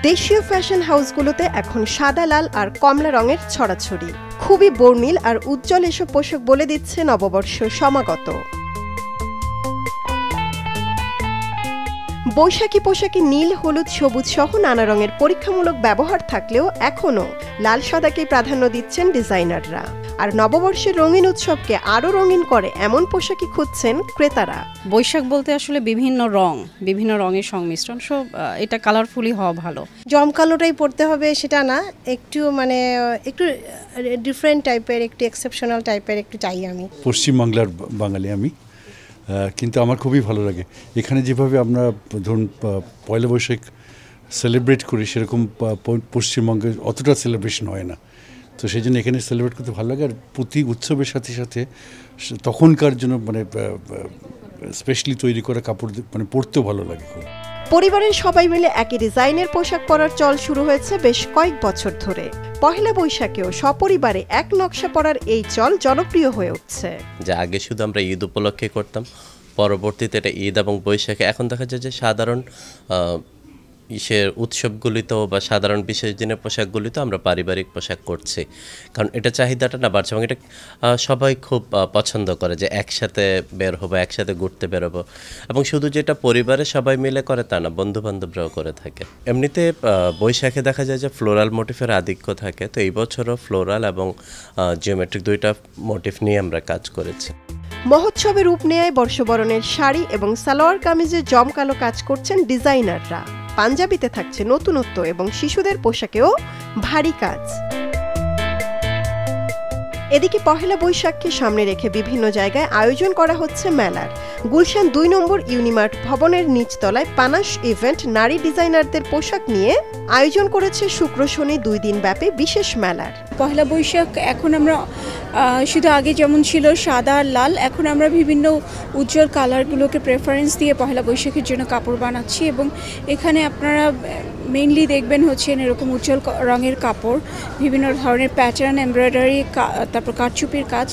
দেশীয় ফ্যাশন হাউসগুলোতে এখন সাদা, লাল আর কমলা রঙের ছড়াছড়ি। খুবই বর্ণিল আর উজ্জ্বল এসব পোশাক বলে দিচ্ছে নববর্ষ সমাগত। বৈশাখী পোশাকে নীল, হলুদ, সবুজ সহ নানা রঙের পরীক্ষামূলক ব্যবহার থাকলেও এখনও লাল সাদাকেই প্রাধান্য দিচ্ছেন ডিজাইনাররা। আর নববর্ষের রঙিন উৎসবকে আরও রঙিন করে এমন পোশাকই খুঁজছেন ক্রেতারা। বৈশাখ বলতে আসলে বিভিন্ন রঙের সংমিশ্রণ, সব এটা কালারফুলি হওয়া ভালো। জমকালোটাই পড়তে হবে সেটা না, একটু একটু ডিফারেন্ট টাইপের, একটু এক্সেপশনাল টাইপের একটু চাই আমি। পশ্চিমবাংলার বাঙালি আমি, কিন্তু আমার খুবই ভালো লাগে এখানে যেভাবে আমরা ধরুন পয়লা বৈশাখ সেলিব্রেট করি, সেরকম পশ্চিমবঙ্গে অতটা সেলিব্রেশন হয় না। তো সেই জন্য এখানে সেলিব্রেট করতে ভালো লাগে। আর প্রতি উৎসবের সাথে সাথে তখনকার জন্য স্পেশালি তৈরি করা কাপড় পরতেও ভালো লাগে খুব। পরিবারের সবাই মিলে একই ডিজাইনের পোশাক পরার চল শুরু হয়েছে বেশ কয়েক বছর ধরে। পহেলা বৈশাখেও সপরিবারে এক নকশা পরার এই চল জনপ্রিয় হয়ে উঠছে। যে আগে শুধু আমরা ঈদ উপলক্ষে করতাম, পরবর্তীতে এটা ঈদ এবং বৈশাখে এখন দেখা যায় যে সাধারণ উৎসবগুলিতেও বা সাধারণ বিশেষ দিনের পোশাকগুলিতেও আমরা পারিবারিক পোশাক করছি, কারণ এটা চাহিদাটা না বাড়ছে এবং এটা সবাই খুব পছন্দ করে যে একসাথে বের হবো, একসাথে ঘুরতে বেরোবো। এবং শুধু যেটা পরিবারে সবাই মিলে করে তা না, বন্ধু বান্ধবরাও করে থাকে। এমনিতে বৈশাখে দেখা যায় যে ফ্লোরাল মোটিফের আধিক্য থাকে, তো এই বছরও ফ্লোরাল এবং জিওমেট্রিক দুইটা মোটিফ নিয়ে আমরা কাজ করেছি। মহোৎসবে রূপ নেয় বর্ষবরণের শাড়ি এবং সালোয়ার কামিজে জমকালো কাজ করছেন ডিজাইনাররা। পাঞ্জাবিতে থাকছে নতুনত্ব এবং শিশুদের পোশাকেও ভারী কাজ। এদিকে পহেলা বৈশাখকে সামনে রেখে বিভিন্ন জায়গায় আয়োজন করা হচ্ছে মেলার। গুলশান ২ নম্বর ইউনিমার্ট ভবনের নিচতলায় পানাশ ইভেন্ট নারী ডিজাইনারদের পোশাক নিয়ে আয়োজন করেছে শুক্র শনি ২ দিন ব্যাপী বিশেষ মেলার। পহেলা বৈশাখ এখন আমরা শুধু আগে যেমন ছিল সাদা আর লাল, এখন আমরা বিভিন্ন উজ্জ্বল কালারগুলোকে প্রেফারেন্স দিয়ে পহেলা বৈশাখের জন্য কাপড় বানাচ্ছি। এবং এখানে আপনারা মেইনলি দেখবেন হচ্ছে এরকম উজ্জ্বল রঙের কাপড়, বিভিন্ন ধরনের প্যাটার্ন, এমব্রয়ডারি, তারপর কারচুপির কাজ।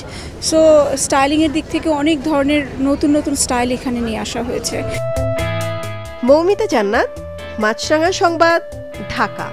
সো স্টাইলিংয়ের দিক থেকে অনেক ধরনের নতুন নতুন স্টাইল এখানে নিয়ে আসা হয়েছে। মৌমিতা জান্নাত, মাছরাঙা সংবাদ, ঢাকা।